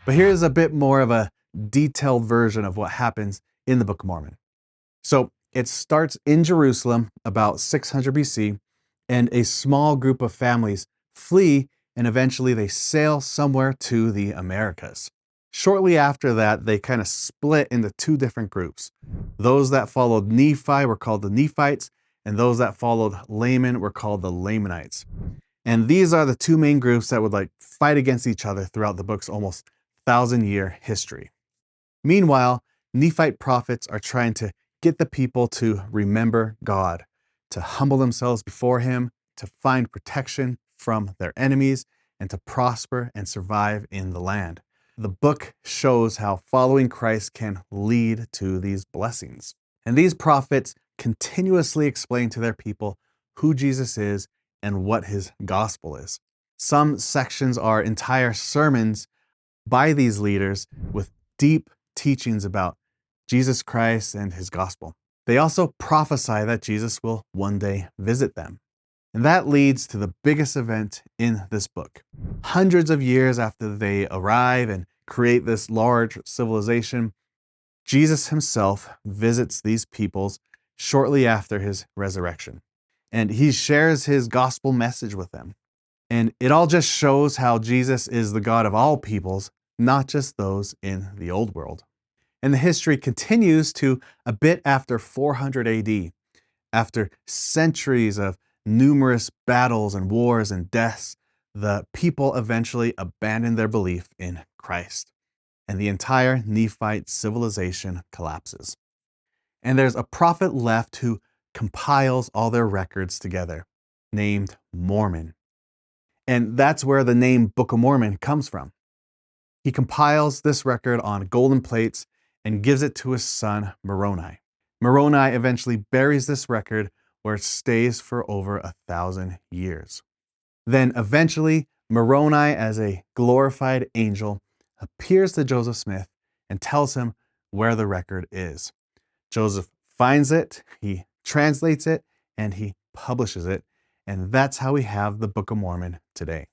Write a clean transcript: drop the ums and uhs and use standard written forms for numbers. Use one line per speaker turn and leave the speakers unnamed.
But here's a bit more of a detailed version of what happens in the Book of Mormon. So it starts in Jerusalem about 600 BC, and a small group of families flee, and eventually they sail somewhere to the Americas. Shortly after that, they kind of split into two different groups. Those that followed Nephi were called the Nephites, and those that followed Laman were called the Lamanites. And these are the two main groups that would fight against each other throughout the book's almost 1,000-year history. Meanwhile, Nephite prophets are trying to get the people to remember God, to humble themselves before Him, to find protection from their enemies, and to prosper and survive in the land. The book shows how following Christ can lead to these blessings. And these prophets continuously explain to their people who Jesus is and what His gospel is. Some sections are entire sermons by these leaders with deep teachings about Jesus Christ and His gospel. They also prophesy that Jesus will one day visit them. And that leads to the biggest event in this book. Hundreds of years after they arrive and create this large civilization, Jesus Himself visits these peoples shortly after His resurrection. And He shares His gospel message with them. And it all just shows how Jesus is the God of all peoples, not just those in the old world. And the history continues to a bit after 400 AD. After centuries of numerous battles and wars and deaths, the people eventually abandon their belief in Christ, and the entire Nephite civilization collapses. And there's a prophet left who compiles all their records together, named Mormon. And that's where the name Book of Mormon comes from. He compiles this record on golden plates and gives it to his son, Moroni. Moroni eventually buries this record where it stays for over 1,000 years. Then eventually, Moroni, as a glorified angel, appears to Joseph Smith and tells him where the record is. Joseph finds it, he translates it, and he publishes it. And that's how we have the Book of Mormon today.